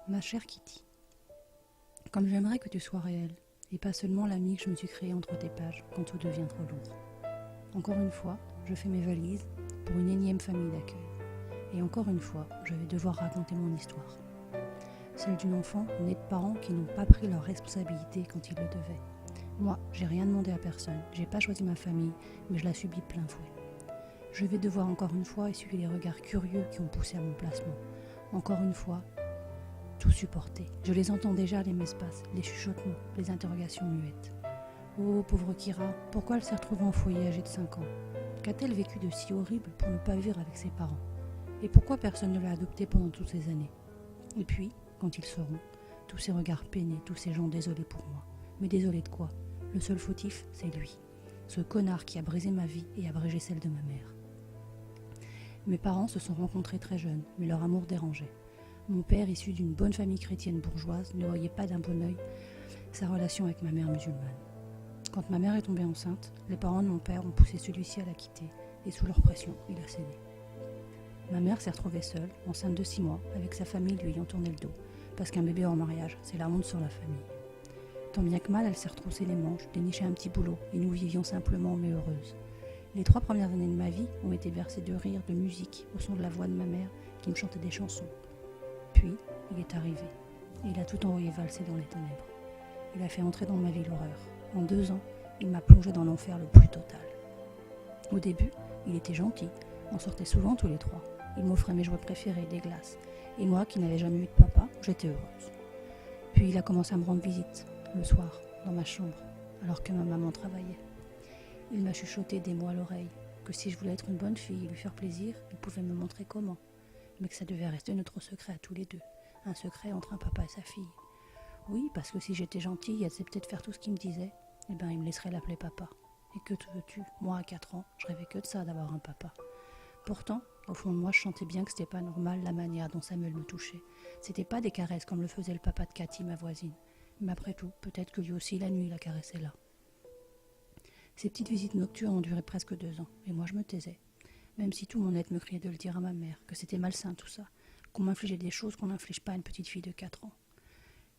Ma chère Kitty, comme j'aimerais que tu sois réelle, et pas seulement l'amie que je me suis créée entre tes pages quand tout devient trop lourd. Encore une fois, je fais mes valises pour une énième famille d'accueil. Et encore une fois, je vais devoir raconter mon histoire. Celle d'une enfant née de parents qui n'ont pas pris leurs responsabilités quand ils le devaient. Moi, j'ai rien demandé à personne, j'ai pas choisi ma famille, mais je la subis plein fouet. Je vais devoir encore une fois essuyer les regards curieux qui ont poussé à mon placement. Encore une fois, tout supporter. Je les entends déjà, les mespaces, les chuchotements, les interrogations muettes. Oh, pauvre Kira, pourquoi elle s'est retrouvée en foyer âgée de 5 ans? Qu'a-t-elle vécu de si horrible pour ne pas vivre avec ses parents? Et pourquoi personne ne l'a adoptée pendant toutes ces années? Et puis, quand ils sauront, tous ces regards peinés, tous ces gens désolés pour moi. Mais désolés de quoi? Le seul fautif, c'est lui. Ce connard qui a brisé ma vie et abrégé celle de ma mère. Mes parents se sont rencontrés très jeunes, mais leur amour dérangeait. Mon père, issu d'une bonne famille chrétienne bourgeoise, ne voyait pas d'un bon œil sa relation avec ma mère musulmane. Quand ma mère est tombée enceinte, les parents de mon père ont poussé celui-ci à la quitter, et sous leur pression, il a cédé. Ma mère s'est retrouvée seule, enceinte de 6 mois, avec sa famille lui ayant tourné le dos, parce qu'un bébé hors mariage, c'est la honte sur la famille. Tant bien que mal, elle s'est retroussée les manches, déniché un petit boulot, et nous vivions simplement mais heureuses. Les 3 premières années de ma vie ont été bercées de rire, de musique, au son de la voix de ma mère, qui me chantait des chansons. Puis, il est arrivé, et il a tout envoyé valser dans les ténèbres. Il a fait entrer dans ma vie l'horreur. En 2 ans, il m'a plongé dans l'enfer le plus total. Au début, il était gentil, on sortait souvent tous les 3. Il m'offrait mes jouets préférés, des glaces. Et moi, qui n'avais jamais eu de papa, j'étais heureuse. Puis il a commencé à me rendre visite, le soir, dans ma chambre, alors que ma maman travaillait. Il m'a chuchoté des mots à l'oreille, que si je voulais être une bonne fille et lui faire plaisir, il pouvait me montrer comment. Mais que ça devait rester notre secret à tous les deux. Un secret entre un papa et sa fille. Oui, parce que si j'étais gentille et acceptais de faire tout ce qu'il me disait, eh ben il me laisserait l'appeler papa. Et que te veux-tu? Moi, à 4 ans, je rêvais que de ça, d'avoir un papa. Pourtant, au fond de moi, je sentais bien que c'était pas normal la manière dont Samuel me touchait. C'était pas des caresses comme le faisait le papa de Cathy, ma voisine. Mais après tout, peut-être que lui aussi, la nuit, la caressait là. Ces petites visites nocturnes ont duré presque 2 ans, et moi je me taisais. Même si tout mon être me criait de le dire à ma mère, que c'était malsain tout ça, qu'on m'infligeait des choses qu'on n'inflige pas à une petite fille de 4 ans.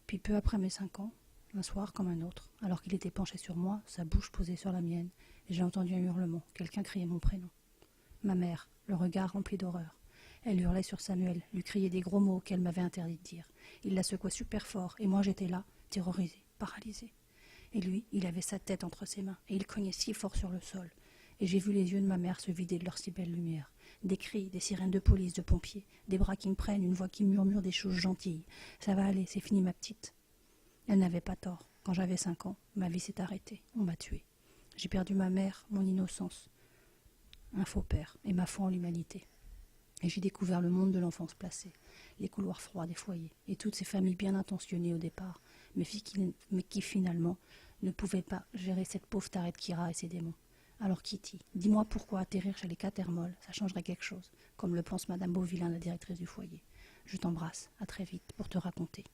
Puis peu après mes 5 ans, un soir comme un autre, alors qu'il était penché sur moi, sa bouche posée sur la mienne, et j'ai entendu un hurlement, quelqu'un criait mon prénom. Ma mère, le regard rempli d'horreur. Elle hurlait sur Samuel, lui criait des gros mots qu'elle m'avait interdit de dire. Il la secouait super fort, et moi j'étais là, terrorisée, paralysée. Et lui, il avait sa tête entre ses mains, et il cognait si fort sur le sol. Et j'ai vu les yeux de ma mère se vider de leur si belle lumière. Des cris, des sirènes de police, de pompiers, des bras qui me prennent, une voix qui murmure des choses gentilles. Ça va aller, c'est fini ma petite. Elle n'avait pas tort. Quand j'avais 5 ans, ma vie s'est arrêtée. On m'a tuée. J'ai perdu ma mère, mon innocence, un faux père et ma foi en l'humanité. Et j'ai découvert le monde de l'enfance placée, les couloirs froids des foyers, et toutes ces familles bien intentionnées au départ, mais qui finalement ne pouvaient pas gérer cette pauvre tarée de Kira et ses démons. Alors Kitty, dis-moi pourquoi atterrir chez les Catermolles, ça changerait quelque chose, comme le pense Madame Beauvillain, la directrice du foyer. Je t'embrasse, à très vite, pour te raconter.